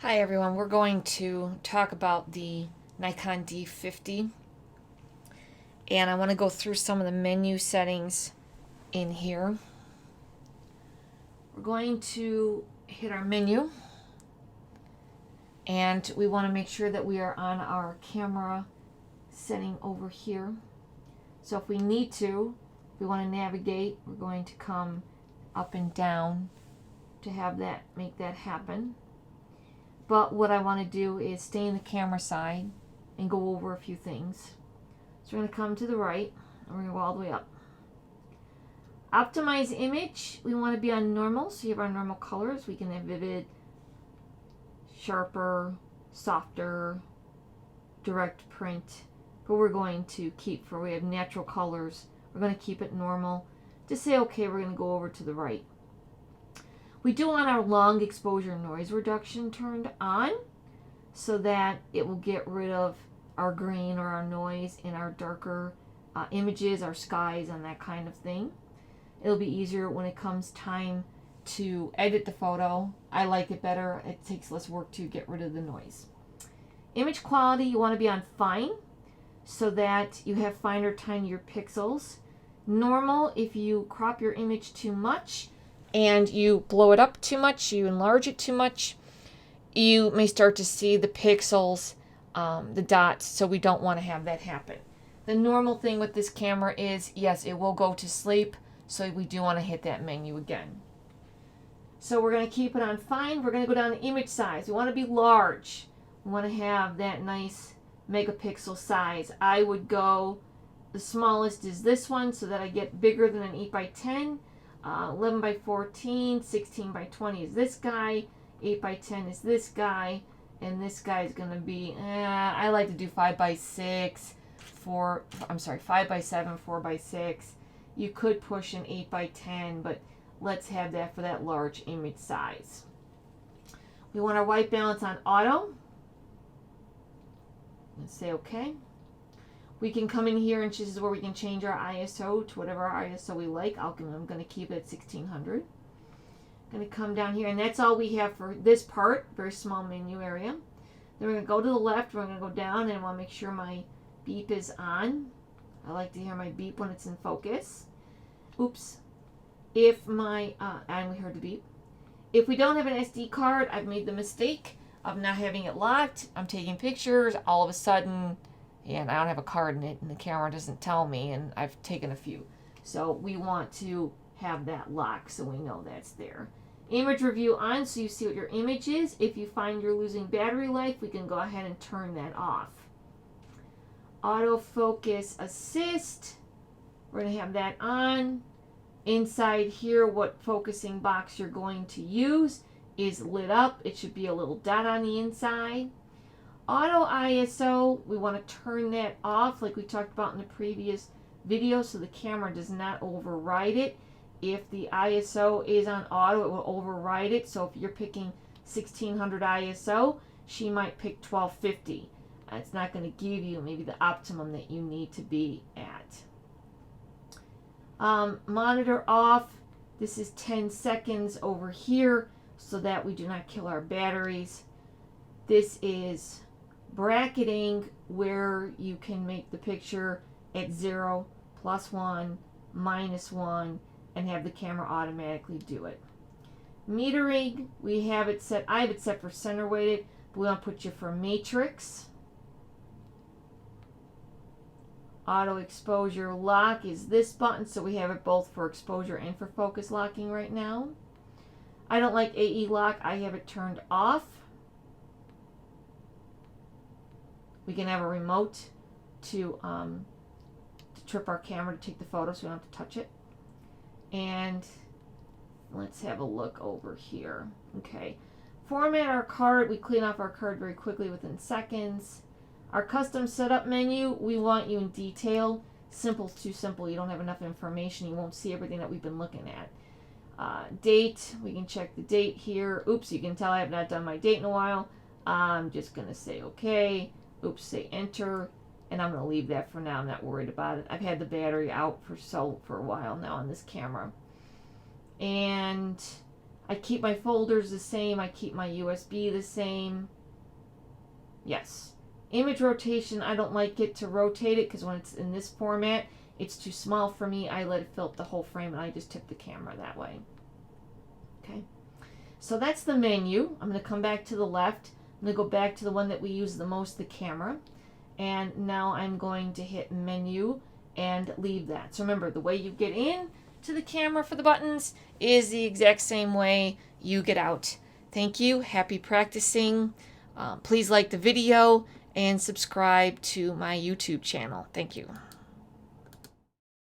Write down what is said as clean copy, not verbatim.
Hi everyone, we're going to talk about the Nikon D50 and I want to go through some of the menu settings in here. We're going to hit our menu and we want to make sure that we are on our camera setting over here. So if we need to, if we want to navigate, we're going to come up and down to have that, make that happen. But what I want to do is stay in the camera side and go over a few things. So we're going to come to the right and we're going to go all the way up. Optimize image, we want to be on normal. So you have our normal colors. We can have vivid, sharper, softer, direct print. But we're going to keep, for we have natural colors, we're going to keep it normal. To say okay, we're going to go over to the right. We do want our long exposure noise reduction turned on so that it will get rid of our grain or our noise in our darker images, our skies, and that kind of thing. It'll be easier when it comes time to edit the photo. I like it better. It takes less work to get rid of the noise. Image quality, you want to be on fine so that you have finer, tinier pixels. Normal, if you crop your image too much, and you blow it up too much, you enlarge it too much, you may start to see the pixels, the dots, so we don't want to have that happen. The normal thing with this camera is, yes, it will go to sleep, so we do want to hit that menu again. So we're going to keep it on fine. We're going to go down to image size. We want to be large. We want to have that nice megapixel size. I would go, the smallest is this one, so that I get bigger than an 8x10. 11 by 14, 16 by 20 is this guy, 8 by 10 is this guy, and this guy is going to be, I like to do 5 by 6, 5 by 7, 4 by 6. You could push an 8 by 10, but let's have that for that large image size. We want our white balance on auto. Let's say okay. We can come in here and this is where we can change our ISO to whatever ISO we like. I'm going to keep it at 1600. Going to come down here, and that's all we have for this part, very small menu area. Then we're going to go to the left, we're going to go down, and I want to make sure my beep is on. I like to hear my beep when it's in focus. Oops. If my, and we heard the beep. If we don't have an SD card, I've made the mistake of not having it locked. I'm taking pictures, all of a sudden, and I don't have a card in it, and the camera doesn't tell me, and I've taken a few. So we want to have that locked so we know that's there. Image review on, so you see what your image is. If you find you're losing battery life, we can go ahead and turn that off. Autofocus assist, we're going to have that on. Inside here, what focusing box you're going to use is lit up. It should be a little dot on the inside. Auto ISO, we want to turn that off like we talked about in the previous video so the camera does not override it. If the ISO is on auto, it will override it. So if you're picking 1600 ISO, she might pick 1250. It's not going to give you maybe the optimum that you need to be at. Monitor off. This is 10 seconds over here so that we do not kill our batteries. This is bracketing where you can make the picture at 0, +1, -1, and have the camera automatically do it. Metering, we have it set, I have it set for center weighted, but we want to put you for matrix. Auto exposure lock is this button, so we have it both for exposure and for focus locking right now. I don't like AE lock, I have it turned off. We can have a remote to trip our camera to take the photo so we don't have to touch it. And let's have a look over here. Okay. Format our card. We clean off our card very quickly within seconds. Our custom setup menu, we want you in detail. Simple is too simple. You don't have enough information. You won't see everything that we've been looking at. Date, we can check the date here. Oops, you can tell I have not done my date in a while. I'm just going to say okay. Oops, say enter, and I'm going to leave that for now. I'm not worried about it. I've had the battery out for a while now on this camera. And I keep my folders the same. I keep my USB the same. Yes. Image rotation, I don't like it to rotate it because when it's in this format, it's too small for me. I let it fill up the whole frame and I just tip the camera that way. Okay. So that's the menu. I'm going to come back to the left. I'm going to go back to the one that we use the most, the camera. And now I'm going to hit menu and leave that. So remember, the way you get in to the camera for the buttons is the exact same way you get out. Thank you. Happy practicing. Please like the video and subscribe to my YouTube channel. Thank you.